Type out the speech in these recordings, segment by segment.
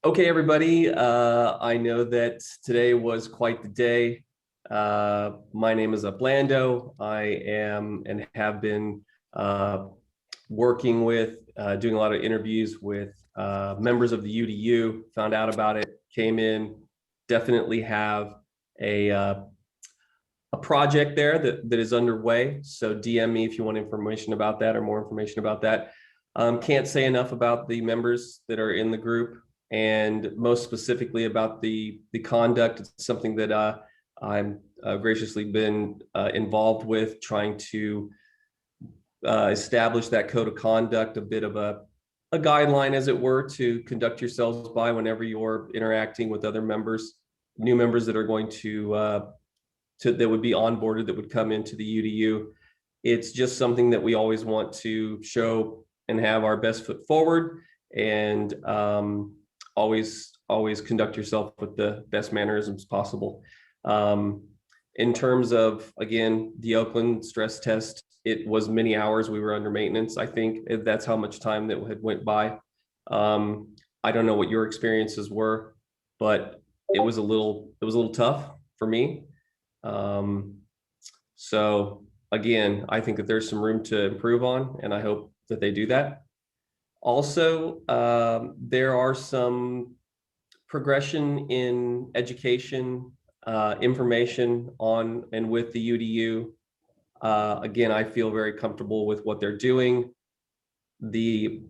Okay, everybody. I know that today was quite the day. My name is Uplando. I am and have been working with, doing a lot of interviews with members of the UDU. Found out about it, came in, definitely have a uh, a project there that is underway. So DM me if you want information about that or more information about that. Can't say enough about the members that are in the group, and most specifically about the conduct. It's something that I'm graciously been involved with, trying to establish that code of conduct, a bit of a guideline, as it were, to conduct yourselves by whenever you're interacting with other members, new members that are going to that would be onboarded, that would come into the UDU. It's just something that we always want to show and have our best foot forward, and always conduct yourself with the best mannerisms possible. Um, in terms of, again, the Oakland stress test, it was many hours we were under maintenance. I think that's how much time that had went by. I don't know what your experiences were, but it was a little tough for me. um, so again, I think that there's some room to improve on, and I hope that they do that. Also, there are some progression in education, information on and with the UDU. Again, I feel very comfortable with what they're doing. The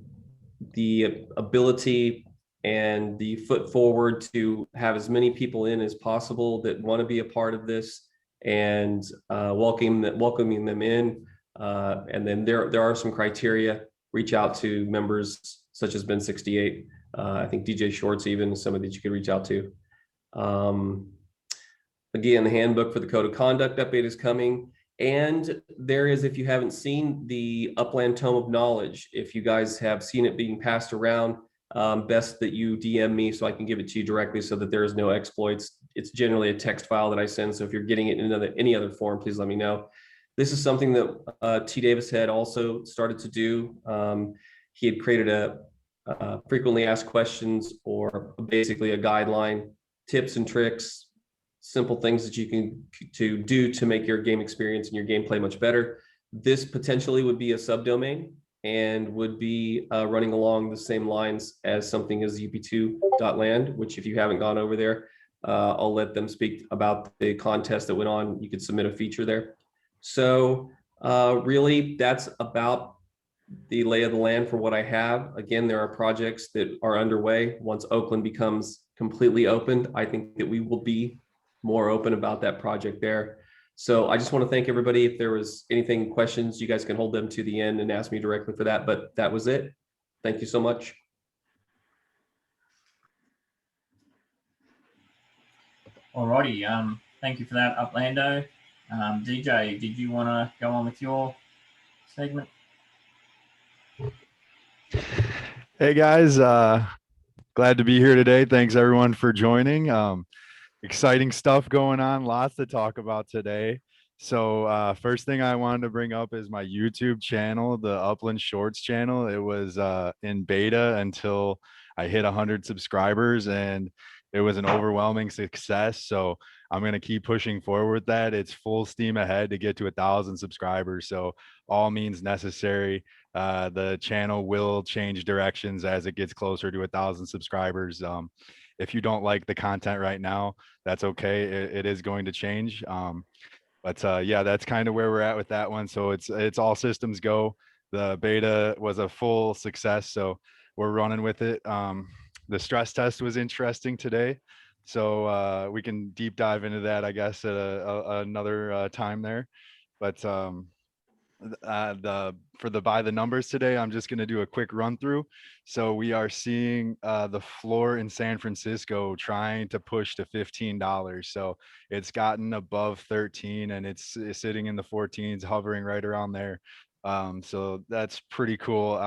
the ability and the foot forward to have as many people in as possible that want to be a part of this, and welcoming them in. And then there are some criteria. Reach out to members such as Ben 68. I think DJ Shorts even is somebody that you could reach out to. Um, Again, the handbook for the code of conduct update is coming. And there is, if you haven't seen the Upland Tome of Knowledge, if you guys have seen it being passed around, best that you DM me so I can give it to you directly, so that there is no exploits. It's generally a text file that I send. So if you're getting it in any other form, please let me know. This is something that T. Davis had also started to do. He had created a frequently asked questions, or basically a guideline, tips and tricks, simple things that you can to do to make your game experience and your gameplay much better. This potentially would be a subdomain and would be running along the same lines as something as up2.land, which if you haven't gone over there, I'll let them speak about the contest that went on. You could submit a feature there. So really, that's about the lay of the land for what I have. Again, there are projects that are underway. Once Oakland becomes completely opened, I think that we will be more open about that project there. So I just want to thank everybody. If there was anything, questions, you guys can hold them to the end and ask me directly for that, but that was it. Thank you so much. Alrighty, thank you for that, Uplando. DJ, did you want to go on with your segment? Hey guys, glad to be here today. Thanks everyone for joining. Exciting stuff going on, lots to talk about today. So first thing I wanted to bring up is my YouTube channel, the Upland Shorts channel. It was in beta until I hit 100 subscribers, and it was an overwhelming success. So I'm going to keep pushing forward with that. It's full steam ahead to get to 1,000 subscribers. So all means necessary. The channel will change directions as it gets closer to 1,000 subscribers. If you don't like the content right now, that's okay. It is going to change. But yeah, that's kind of where we're at with that one. So it's all systems go. The beta was a full success, so we're running with it. The stress test was interesting today, so we can deep dive into that, I guess, at another time there. But for the by the numbers today, I'm just going to do a quick run through. So we are seeing the floor in San Francisco trying to push to $15. So it's gotten above 13, and it's sitting in the 14s, hovering right around there. So that's pretty cool.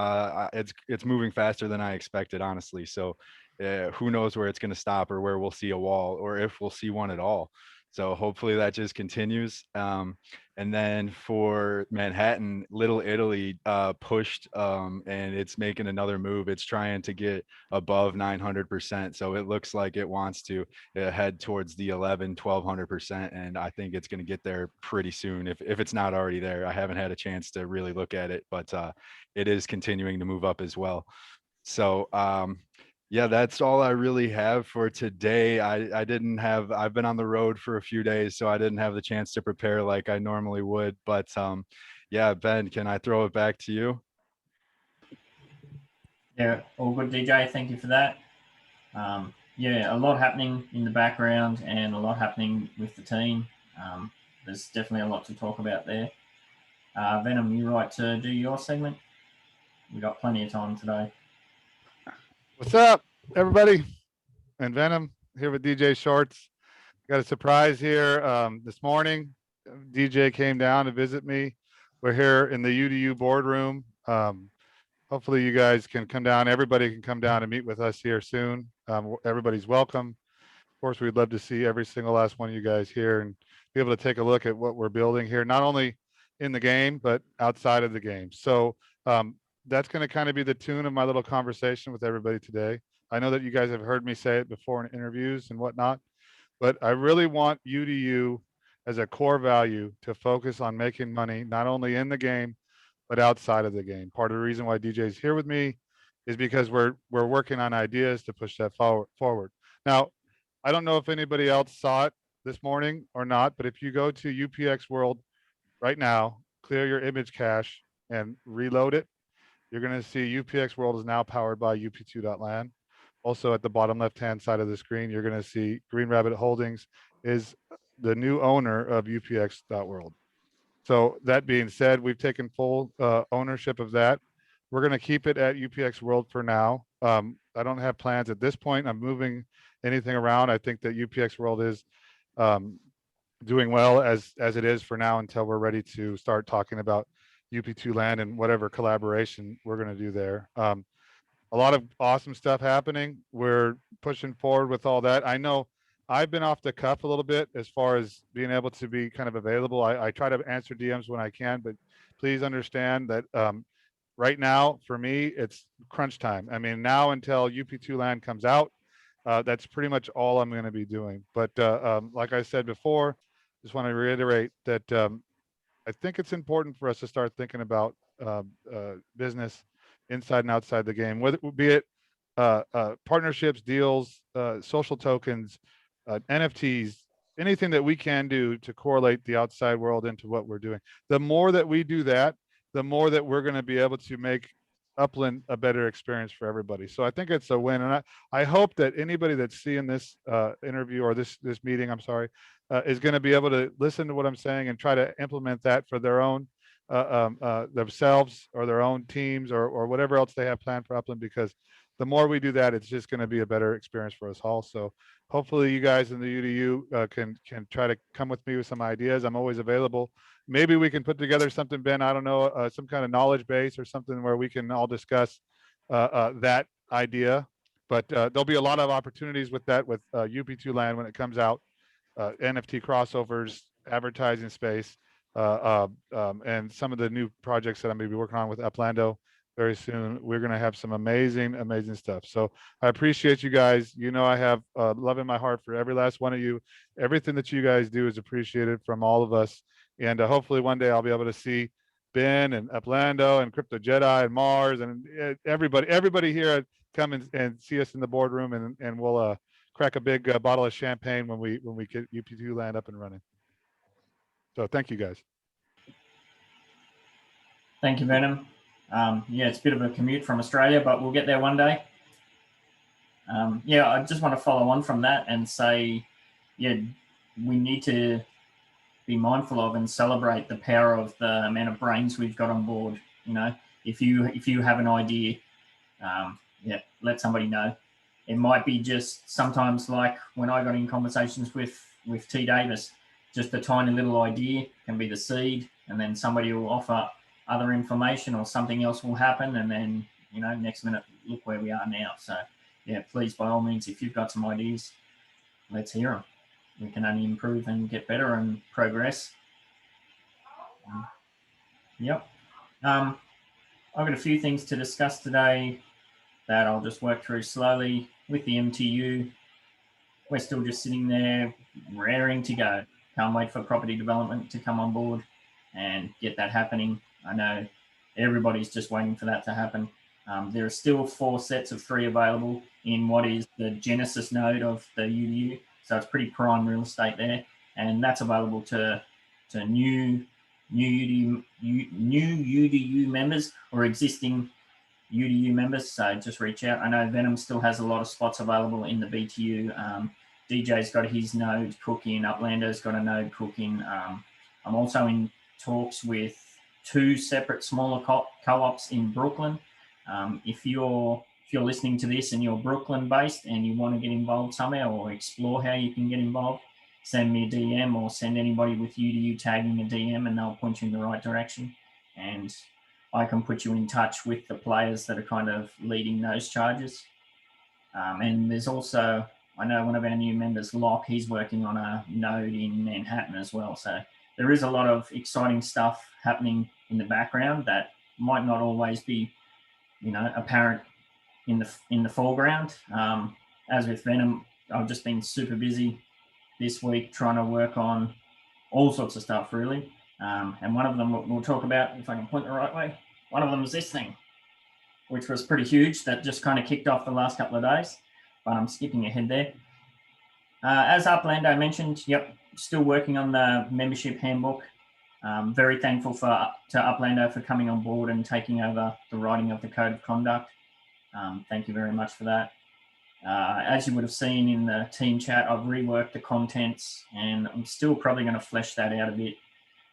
It's moving faster than I expected, honestly. So who knows where it's going to stop, or where we'll see a wall, or if we'll see one at all. So hopefully that just continues. And then for Manhattan, Little Italy pushed and it's making another move. It's trying to get above 900%. So it looks like it wants to head towards the 1200%. And I think it's going to get there pretty soon if it's not already there. I haven't had a chance to really look at it, but it is continuing to move up as well. So yeah, that's all I really have for today. I've been on the road for a few days, so I didn't have the chance to prepare like I normally would. But yeah, Ben, can I throw it back to you? Yeah, all good, DJ. Thank you for that. Yeah, a lot happening in the background and a lot happening with the team. There's definitely a lot to talk about there. Venom, you like to do your segment? We got plenty of time today. What's up, everybody? And Venom here with DJ Shorts. Got a surprise here this morning. DJ came down to visit me. We're here in the UDU boardroom. Hopefully you guys can come down. Everybody can come down and meet with us here soon. Everybody's welcome. Of course, we'd love to see every single last one of you guys here and be able to take a look at what we're building here, not only in the game, but outside of the game. So that's going to kind of be the tune of my little conversation with everybody today. I know that you guys have heard me say it before in interviews and whatnot, but I really want UDU as a core value to focus on making money, not only in the game, but outside of the game. Part of the reason why DJ is here with me is because we're working on ideas to push that forward. Now, I don't know if anybody else saw it this morning or not, but if you go to UPX World right now, clear your image cache and reload it, you're going to see UPX World is now powered by up2.land. Also at the bottom left-hand side of the screen, you're going to see Green Rabbit Holdings is the new owner of UPX.world. So that being said, we've taken full ownership of that. We're going to keep it at UPX World for now. I don't have plans at this point. I'm moving anything around. I think that UPX World is doing well as it is for now until we're ready to start talking about UP2 land and whatever collaboration we're going to do there. A lot of awesome stuff happening. We're pushing forward with all that. I know I've been off the cuff a little bit as far as being able to be kind of available. I try to answer DMs when I can, but please understand that right now for me, it's crunch time. I mean, now until UP2 land comes out, that's pretty much all I'm going to be doing. But like I said before, just want to reiterate that I think it's important for us to start thinking about business inside and outside the game, whether be it partnerships, deals, social tokens, NFTs, anything that we can do to correlate the outside world into what we're doing. The more that we do that, the more that we're going to be able to make Upland a better experience for everybody. So I think it's a win. And I hope that anybody that's seeing this interview or this meeting, I'm sorry, is going to be able to listen to what I'm saying and try to implement that for their own themselves or their own teams or whatever else they have planned for Upland, because the more we do that, it's just going to be a better experience for us all. So hopefully you guys in the UDU can try to come with me with some ideas. I'm always available. Maybe we can put together something, Ben, I don't know, some kind of knowledge base or something where we can all discuss that idea. But there'll be a lot of opportunities with that with UP2 land when it comes out, NFT crossovers, advertising space, and some of the new projects that I'm going to be working on with Uplando very soon. We're going to have some amazing stuff. So I appreciate you guys. You know, I have love in my heart for every last one of you. Everything that you guys do is appreciated from all of us. And hopefully one day I'll be able to see Ben and Uplando and Crypto Jedi and Mars and everybody here come and see us in the boardroom, and we'll crack a big bottle of champagne when we get UP2 land up and running. So thank you guys. Thank you, Venom. Yeah, it's a bit of a commute from Australia, but we'll get there one day. Yeah, I just want to follow on from that and say, yeah, we need to be mindful of and celebrate the power of the amount of brains we've got on board. You know, if you have an idea, yeah, let somebody know. It might be just sometimes like when I got in conversations with T Davis, just a tiny little idea can be the seed, and then somebody will offer other information or something else will happen, and then, you know, next minute, look where we are now. So yeah, please, by all means, if you've got some ideas, let's hear them. we can only improve and get better and progress. Yep. I've got a few things to discuss today that I'll just work through slowly. With the MTU, we're still just sitting there raring to go. Can't wait for property development to come on board and get that happening. I know everybody's just waiting for that to happen. There are still 4 sets of 3 available in what is the Genesis node of the UDU. So it's pretty prime real estate there. And that's available to new UDU members or existing UDU members. So just reach out. I know Venom still has a lot of spots available in the BTU. DJ's got his node cooking. Uplander's got a node cooking. I'm also in talks with 2 separate smaller co-ops in Brooklyn. If you're listening to this and you're Brooklyn based and you want to get involved somehow or explore how you can get involved, send me a DM or send anybody with UDU tagging a DM and they'll point you in the right direction. And I can put you in touch with the players that are kind of leading those charges. And there's also, I know one of our new members, Locke, he's working on a node in Manhattan as well. So there is a lot of exciting stuff happening in the background that might not always be, apparent in the foreground. As with Venom, I've just been super busy this week trying to work on all sorts of stuff, really. And one of them we'll talk about, if I can point the right way. One of them is this thing, which was pretty huge. That just kind of kicked off the last couple of days, but I'm skipping ahead there. As Uplander mentioned, yep, still working on the membership handbook. Very thankful to Uplander for coming on board and taking over the writing of the code of conduct. Thank you very much for that. As you would have seen in the team chat, I've reworked the contents and I'm still probably going to flesh that out a bit.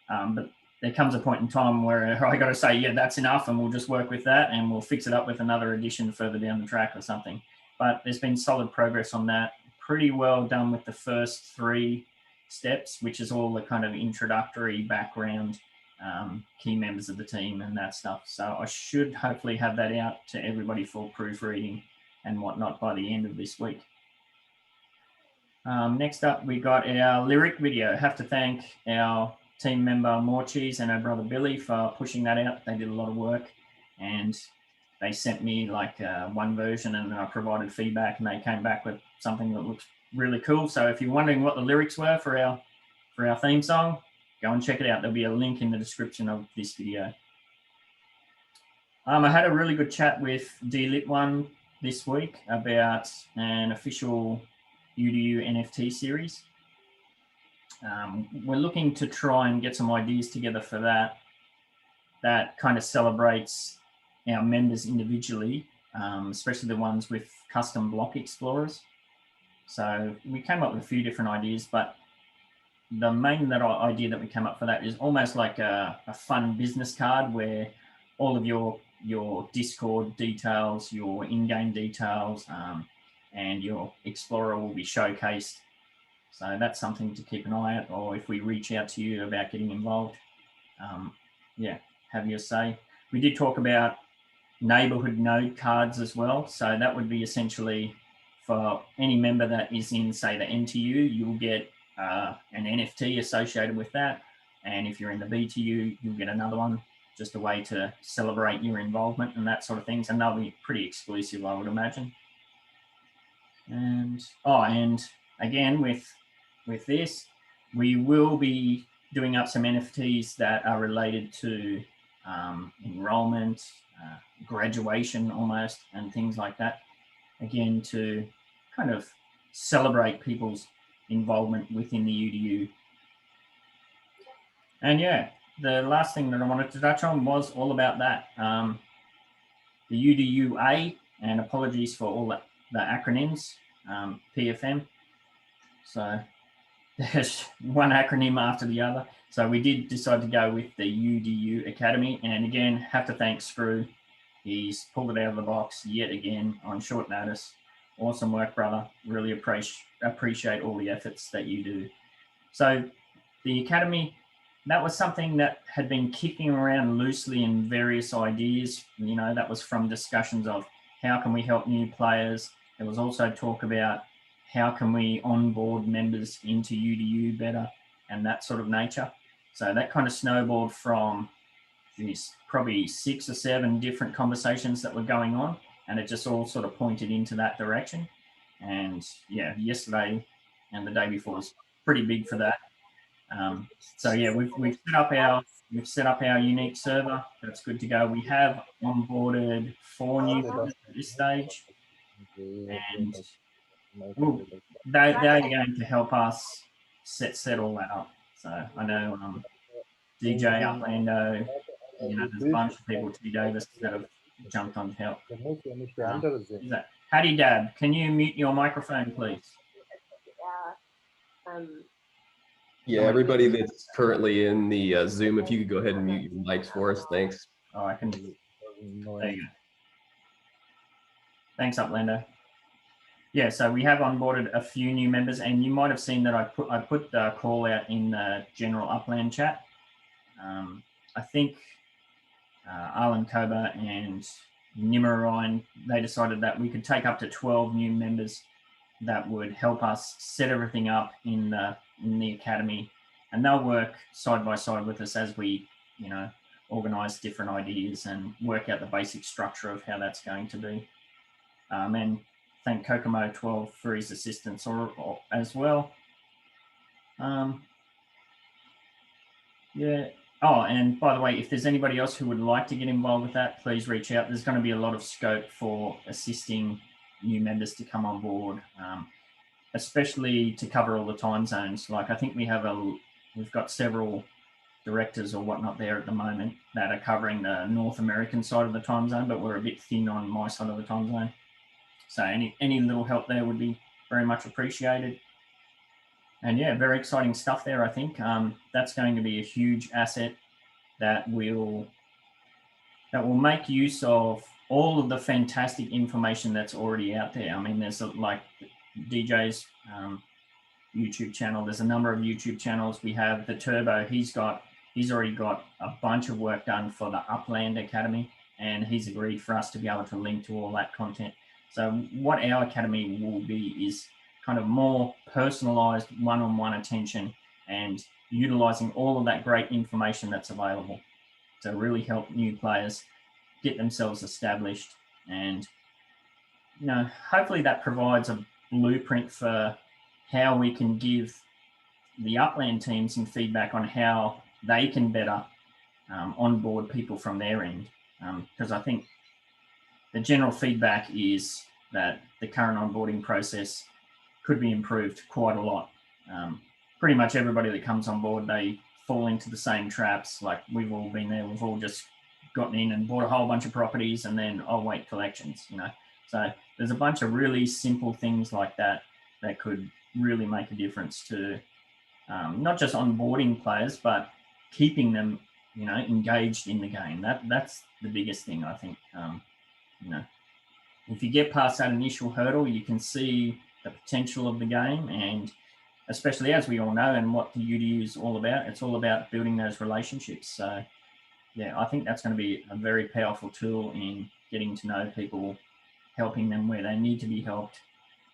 But there comes a point in time where I got to say, yeah, that's enough, and we'll just work with that and we'll fix it up with another edition further down the track or something. But there's been solid progress on that. Pretty well done with the first 3 steps, which is all the kind of introductory background, key members of the team and that stuff. So I should hopefully have that out to everybody for proofreading and whatnot by the end of this week. Next up, we got our lyric video. I have to thank our team member Morcheese and our brother Billy for pushing that out. They did a lot of work and they sent me like one version and then I provided feedback and they came back with something that looks really cool. So if you're wondering what the lyrics were for our theme song, go and check it out. There'll be a link in the description of this video. I had a really good chat with D-Lit1 this week about an official UDU NFT series. We're looking to try and get some ideas together for that kind of celebrates our members individually, especially the ones with custom block explorers. So we came up with a few different ideas, but the main idea that we came up for that is almost like a fun business card where all of your Discord details, your in-game details, and your Explorer will be showcased. So that's something to keep an eye out, or if we reach out to you about getting involved, yeah, have your say. We did talk about neighborhood node cards as well. So that would be essentially for any member that is in, say, the NTU, you'll get an NFT associated with that. And if you're in the BTU, you'll get another one, just a way to celebrate your involvement and that sort of things. And they'll be pretty exclusive, I would imagine. And again, with this, we will be doing up some NFTs that are related to enrollment, graduation almost, and things like that. Again, to kind of celebrate people's involvement within the UDU. And yeah, the last thing that I wanted to touch on was all about that. The UDUA, and apologies for all the acronyms, PFM. So there's one acronym after the other. So we did decide to go with the UDU Academy. And again, have to thank Screw. He's pulled it out of the box yet again on short notice. Awesome work, brother. Really appreciate all the efforts that you do. So the Academy, that was something that had been kicking around loosely in various ideas. You know, that was from discussions of how can we help new players. There was also talk about how can we onboard members into UDU better and that sort of nature. So that kind of snowballed from probably 6 or 7 different conversations that were going on, and it just all sort of pointed into that direction. And yeah, yesterday and the day before was pretty big for that. So yeah, we've set up our unique server. That's good to go. We have onboarded 4 new members at this stage, and they're going to help us set all that up. So I know DJ Uplando, there's a bunch of people, T Davis, that have jumped on to help. Hattie Dab, can you mute your microphone, please? Yeah, everybody that's currently in the Zoom, if you could go ahead and mute your mics for us, thanks. Oh, I can. There you go. Thanks, Uplando. Yeah, so we have onboarded a few new members, and you might have seen that I put the call out in the general Upland chat. I think Arlen Kober and Nimmer Ryan, they decided that we could take up to 12 new members that would help us set everything up in the academy, and they'll work side by side with us as we, organize different ideas and work out the basic structure of how that's going to be. And thank Kokomo 12 for his assistance as well. Yeah. Oh, and by the way, if there's anybody else who would like to get involved with that, please reach out. There's going to be a lot of scope for assisting new members to come on board, especially to cover all the time zones. Like I think we've got several directors or whatnot there at the moment that are covering the North American side of the time zone, but we're a bit thin on my side of the time zone. So any little help there would be very much appreciated. And yeah, very exciting stuff there, I think. That's going to be a huge asset that will make use of all of the fantastic information that's already out there. I mean, there's like DJ's YouTube channel. There's a number of YouTube channels. We have the Turbo. He's already got a bunch of work done for the Upland Academy, and he's agreed for us to be able to link to all that content. So what our academy will be is kind of more personalized one-on-one attention and utilizing all of that great information that's available to really help new players get themselves established. And, hopefully that provides a blueprint for how we can give the Upland team some feedback on how they can better onboard people from their end. Because I think the general feedback is that the current onboarding process could be improved quite a lot. Pretty much everybody that comes on board, they fall into the same traps. Like we've all been there. We've all just gotten in and bought a whole bunch of properties and then wait collections, So there's a bunch of really simple things like that could really make a difference to not just onboarding players, but keeping them, engaged in the game. That's the biggest thing, I think. If you get past that initial hurdle, you can see the potential of the game, and especially as we all know, and what the UDU is all about, it's all about building those relationships. So yeah, I think that's going to be a very powerful tool in getting to know people, helping them where they need to be helped,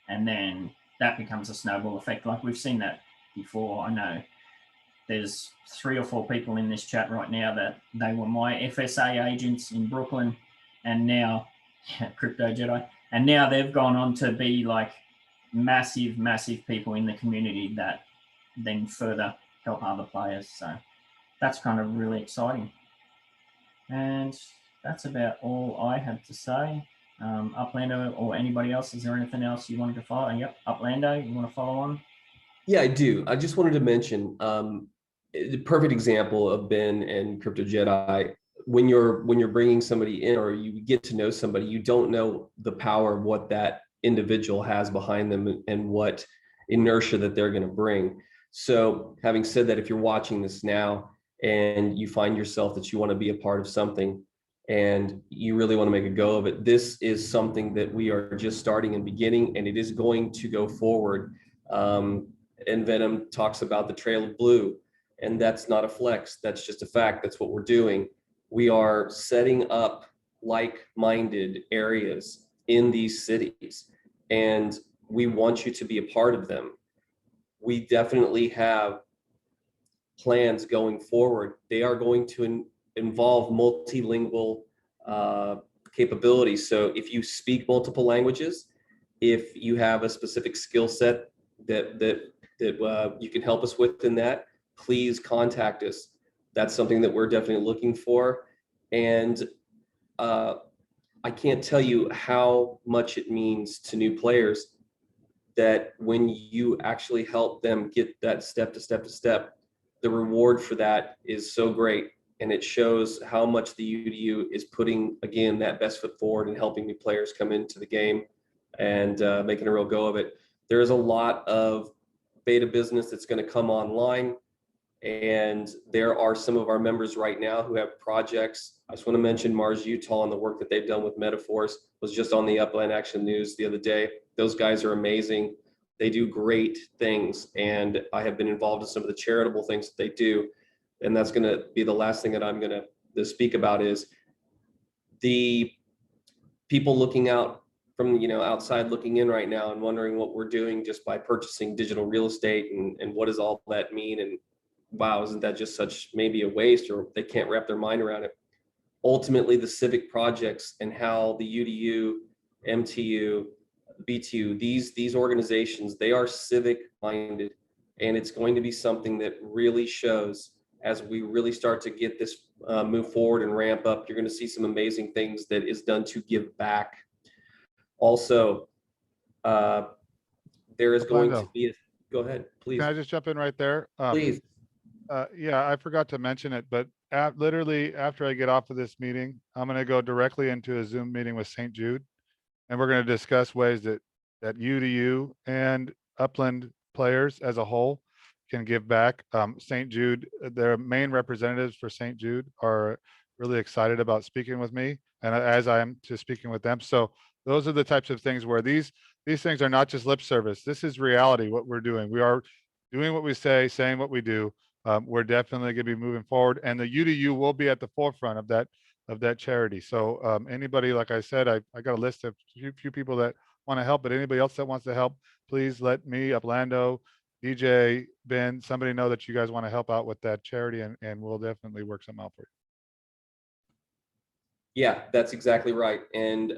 and then that becomes a snowball effect. Like we've seen that before. I know there's 3 or 4 people in this chat right now that they were my FSA agents in Brooklyn, and now Crypto Jedi, and now they've gone on to be like massive people in the community that then further help other players. So that's kind of really exciting. And that's about all I have to say. Uplando or anybody else, is there anything else you wanted to follow? Yep, Uplando, you want to follow on? Yeah, I do. I just wanted to mention the perfect example of Ben and Crypto Jedi. When you're bringing somebody in or you get to know somebody, you don't know the power of what that individual has behind them and what inertia that they're going to bring. So having said that, if you're watching this now and you find yourself that you want to be a part of something and you really want to make a go of it, this is something that we are just starting and beginning, and it is going to go forward. And Venom talks about the Trail of Blue, and that's not a flex. That's just a fact. That's what we're doing. We are setting up like-minded areas in these cities. And we want you to be a part of them. We definitely have plans going forward. They are going to involve multilingual capabilities. So if you speak multiple languages, if you have a specific skill set that you can help us with in that, please contact us. That's something that we're definitely looking for. And I can't tell you how much it means to new players that when you actually help them get that step to step, the reward for that is so great. And it shows how much the UDU is putting, again, that best foot forward and helping new players come into the game and making a real go of it. There is a lot of beta business that's going to come online. And there are some of our members right now who have projects. I just want to mention Mars, Utah, and the work that they've done with Metaphors was just on the Upland Action News the other day. Those guys are amazing. They do great things. And I have been involved in some of the charitable things that they do. And that's going to be the last thing that I'm going to speak about is the people looking out from, outside looking in right now and wondering what we're doing just by purchasing digital real estate and what does all that mean? And wow, isn't that just such maybe a waste, or they can't wrap their mind around it. Ultimately, the civic projects and how the UDU, MTU, BTU, these organizations, they are civic minded, and it's going to be something that really shows as we really start to get this move forward and ramp up. You're going to see some amazing things that is done to give back. Also, there is going to be go ahead, please. Can I just jump in right there? Please. Yeah, I forgot to mention it, but literally after I get off of this meeting, I'm going to go directly into a Zoom meeting with St. Jude, and we're going to discuss ways that UDU and Upland players as a whole can give back. St. Jude, their main representatives for St. Jude are really excited about speaking with me, and as I am to speaking with them. So those are the types of things where these things are not just lip service. This is reality, what we're doing. We are doing what we say, saying what we do. We're definitely going to be moving forward, and the UDU will be at the forefront of that charity. So anybody, like I said, I got a list of few people that want to help, but anybody else that wants to help, please let me, Uplando, DJ, Ben, somebody know that you guys want to help out with that charity, and we'll definitely work something out for you. Yeah, that's exactly right. And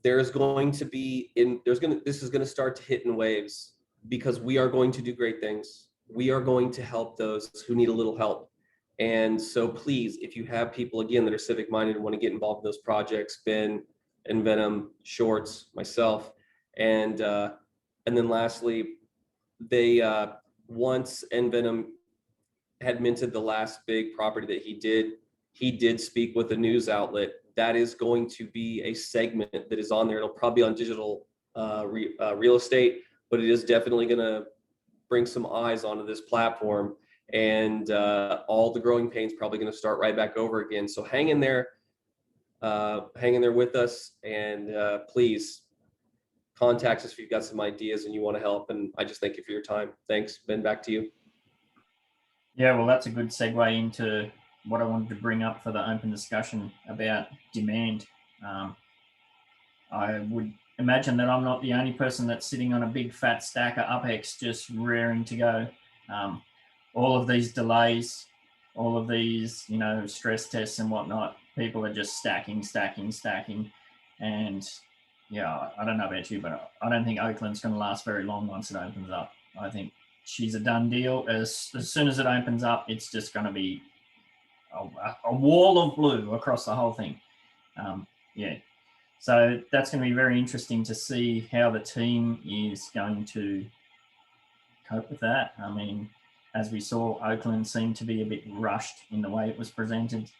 there's going to be this is going to start to hit in waves, because we are going to do great things. We are going to help those who need a little help. And so please, if you have people, again, that are civic minded and want to get involved in those projects, Ben and Venom, Shorts, myself, and then lastly, they once Venom had minted the last big property that he did speak with a news outlet. That is going to be a segment that is on there. It'll probably be on digital real estate, but it is definitely going to bring some eyes onto this platform, and all the growing pains probably going to start right back over again. So hang in there with us, and please contact us if you've got some ideas and you want to help. And I just thank you for your time. Thanks, Ben, back to you. Yeah, well, that's a good segue into what I wanted to bring up for the open discussion about demand. I would imagine that I'm not the only person that's sitting on a big fat stack of UpX just raring to go. All of these delays, all of these, stress tests and whatnot, people are just stacking. And yeah, I don't know about you, but I don't think Oakland's going to last very long once it opens up. I think she's a done deal. As soon as it opens up, it's just going to be a wall of blue across the whole thing. Yeah. So that's going to be very interesting to see how the team is going to cope with that. I mean, as we saw, Oakland seemed to be a bit rushed in the way it was presented.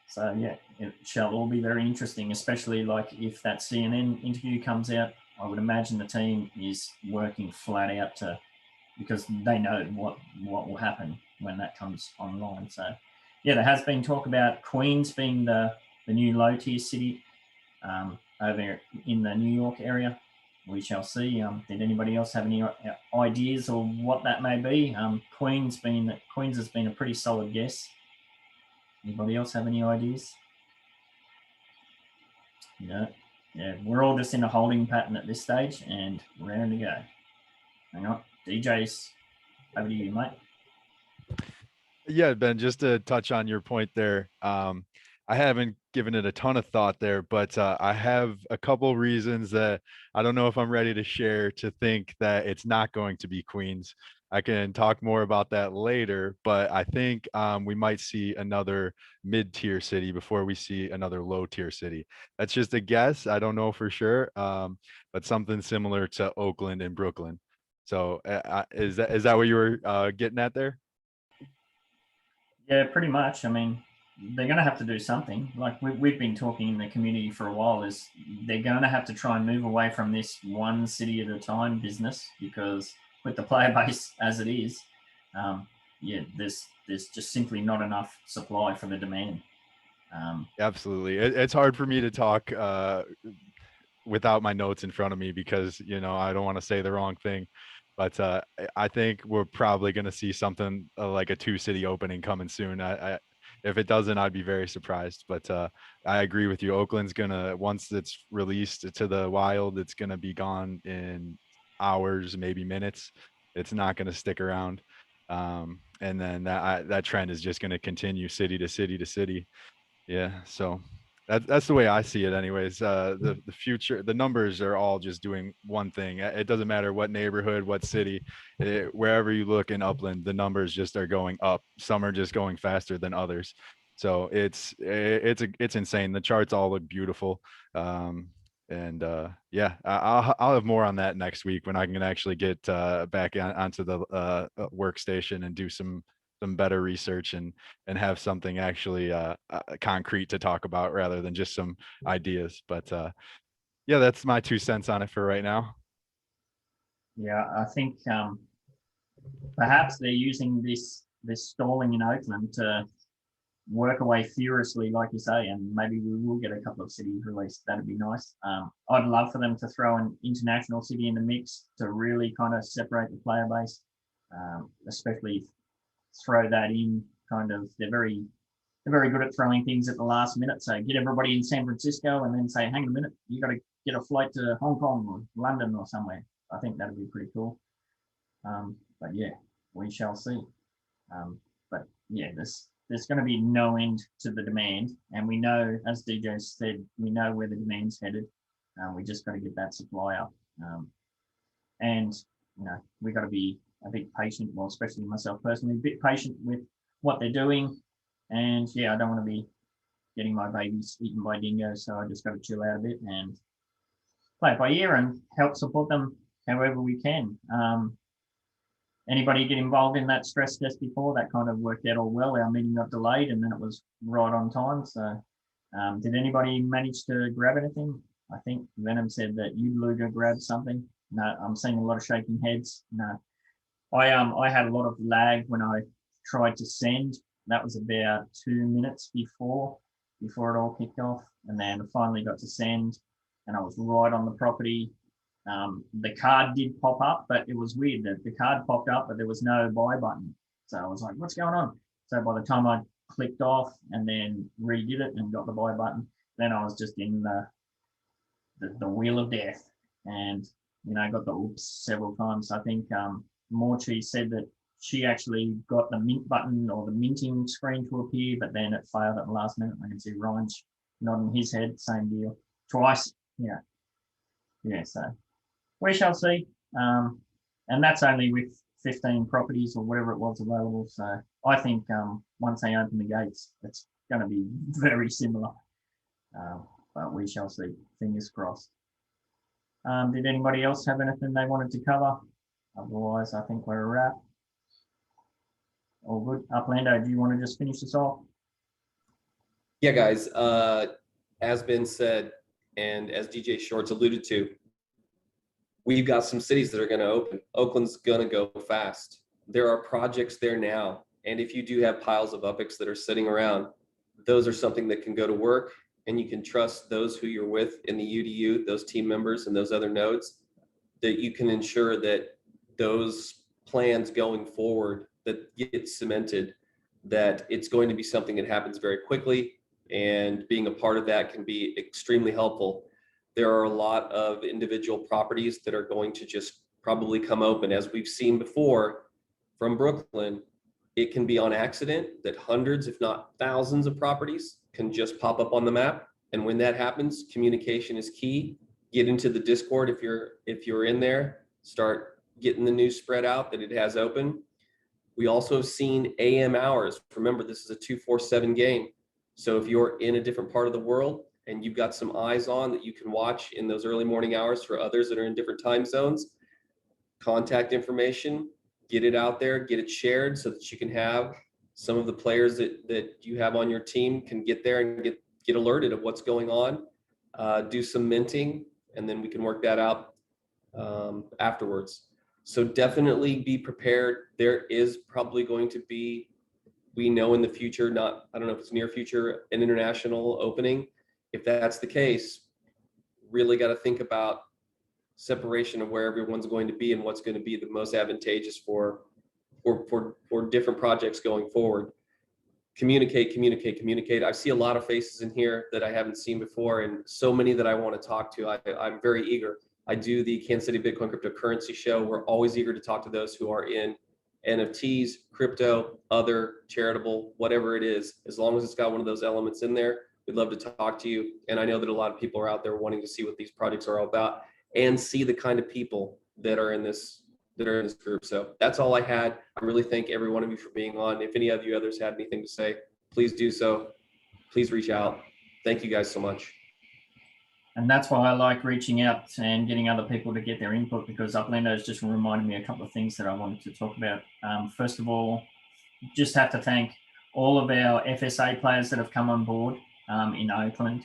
So yeah, it shall all be very interesting, especially like if that CNN interview comes out. I would imagine the team is working flat out because they know what will happen when that comes online. So yeah, there has been talk about Queens being the new low tier city. Over in the New York area. We shall see. Did anybody else have any ideas or what that may be? Queens has been a pretty solid guess. Anybody else have any ideas? No. yeah, we're all just in a holding pattern at this stage, and raring to go. Hang on, DJ's over to you, mate. Yeah, Ben, just to touch on your point there, I haven't given it a ton of thought there, but I have a couple reasons that I don't know if I'm ready to share to think that it's not going to be Queens. I can talk more about that later, but I think we might see another mid-tier city before we see another low-tier city. That's just a guess. I don't know for sure, but something similar to Oakland and Brooklyn. So is that what you were getting at there? Yeah, pretty much. I mean, they're going to have to do something. Like we've been talking in the community for a while, is they're going to have to try and move away from this one city at a time business, because with the player base as it is, yeah, there's just simply not enough supply for the demand. Absolutely. It's hard for me to talk without my notes in front of me because, I don't want to say the wrong thing. But I think we're probably going to see something like a 2-city opening coming soon. If it doesn't, I'd be very surprised. But I agree with you. Oakland's once it's released to the wild, it's going to be gone in hours, maybe minutes. It's not going to stick around. And then that trend is just going to continue city to city to city. Yeah, so that's the way I see it anyways. The future, the numbers are all just doing one thing. It doesn't matter what neighborhood, what city, wherever you look in Upland, the numbers just are going up. Some are just going faster than others. So it's insane. The charts all look beautiful. And yeah, I'll have more on that next week when I can actually get back onto the workstation and do some better research and have something actually concrete to talk about rather than just some ideas. But yeah, that's my 2 cents on it for right now. Yeah, I think perhaps they're using this stalling in Oakland to work away furiously, like you say, and maybe we will get a couple of cities released. That'd be nice. I'd love for them to throw an international city in the mix to really kind of separate the player base, especially throw that in. Kind of, they're very good at throwing things at the last minute. So get everybody in San Francisco and then say, hang on a minute, you got to get a flight to Hong Kong or London or somewhere. I think that'd be pretty cool. But yeah, we shall see. But yeah, there's going to be no end to the demand, and we know, as DJ said, we know where the demand's headed. We just got to get that supply up, and we got to be a bit patient. Well, especially myself personally, a bit patient with what they're doing. And yeah, I don't want to be getting my babies eaten by dingoes, so I just got to chill out a bit and play it by ear and help support them however we can. Anybody get involved in that stress test before? That kind of worked out all well. Our meeting got delayed and then it was right on time. So did anybody manage to grab anything? I think Venom said that Luger grabbed something. No, I'm seeing a lot of shaking heads. No, I had a lot of lag when I tried to send. That was about 2 minutes before it all kicked off, and then I finally got to send, and I was right on the property. The card did pop up, but it was weird that the card popped up, but there was no buy button. So I was like, what's going on? So by the time I clicked off and then redid it and got the buy button, then I was just in the wheel of death, and I got the oops several times. I think Morchi said that she actually got the mint button or the minting screen to appear, but then it failed at the last minute. I can see Ryan nodding his head, same deal, twice. Yeah, so we shall see. And that's only with 15 properties or whatever it was available. So I think once they open the gates, it's going to be very similar. But we shall see. Fingers crossed. Did anybody else have anything they wanted to cover? Otherwise, I think we're a wrap. All good. Uplando, do you want to just finish this off? Yeah, guys, as been said, and as DJ Shorts alluded to, we've got some cities that are going to open. Oakland's going to go fast. There are projects there now. And if you do have piles of UPICs that are sitting around, those are something that can go to work, and you can trust those who you're with in the UDU, those team members and those other nodes, that you can ensure that those plans going forward that get cemented, that it's going to be something that happens very quickly, and being a part of that can be extremely helpful. there are a lot of individual properties that are going to just probably come open. As we've seen before from Brooklyn, it can be on accident that hundreds, if not thousands of properties can just pop up on the map. And when that happens, communication is key. Get into the Discord if you're in there, start getting the news spread out that it has open. We also have seen AM hours. Remember, this is a 247 game. So if you're in a different part of the world and you've got some eyes on that you can watch in those early morning hours for others that are in different time zones, contact information, get it out there, get it shared so that you can have some of the players that you have on your team can get there and get alerted of what's going on. Do some minting, and then we can work that out afterwards. So definitely be prepared. There is probably going to be, we know in the future, I don't know if it's near future, an international opening. If that's the case, really got to think about separation of where everyone's going to be and what's going to be the most advantageous for different projects going forward. Communicate. I see a lot of faces in here that I haven't seen before, and so many that I want to talk to. I'm very eager. I do the Kansas City Bitcoin Cryptocurrency Show. We're always eager to talk to those who are in NFTs, crypto, other charitable, whatever it is. As long as it's got one of those elements in there, we'd love to talk to you. And I know that a lot of people are out there wanting to see what these projects are all about and see the kind of people that are in this group. So that's all I had. I really thank every one of you for being on. If any of you others had anything to say, please do so. Please reach out. Thank you guys so much. And that's why I like reaching out and getting other people to get their input, because Uplander has just reminded me a couple of things that I wanted to talk about. First of all, just have to thank all of our FSA players that have come on board in Oakland.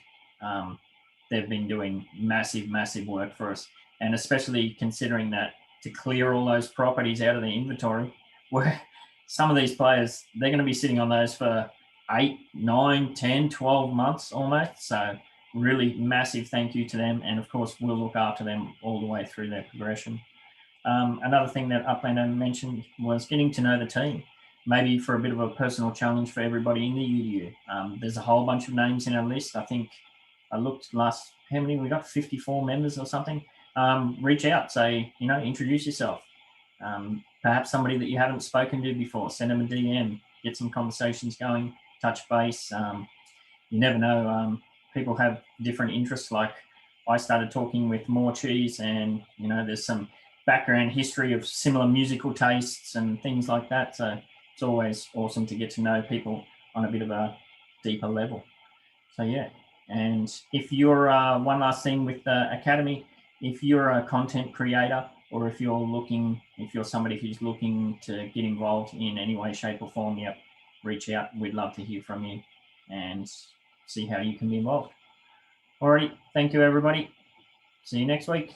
They've been doing massive work for us. And especially considering that to clear all those properties out of the inventory, where some of these players, they're going to be sitting on those for 8, 9, 10, 12 months almost. So really massive thank you to them. And of course, we'll look after them all the way through their progression. Another thing that Uplander mentioned was getting to know the team, maybe for a bit of a personal challenge for everybody in the UDU. There's a whole bunch of names in our list. I think I looked last, how many we got? 54 members or something. Reach out, say, introduce yourself. Perhaps somebody that you haven't spoken to before, send them a DM, get some conversations going, touch base. You never know. People have different interests. Like I started talking with More Cheese, and there's some background history of similar musical tastes and things like that. So it's always awesome to get to know people on a bit of a deeper level. So yeah. And if you're one last thing with the Academy, if you're a content creator, or if you're somebody who's looking to get involved in any way, shape or form, reach out. We'd love to hear from you and see how you can be involved. Alrighty, thank you everybody. See you next week.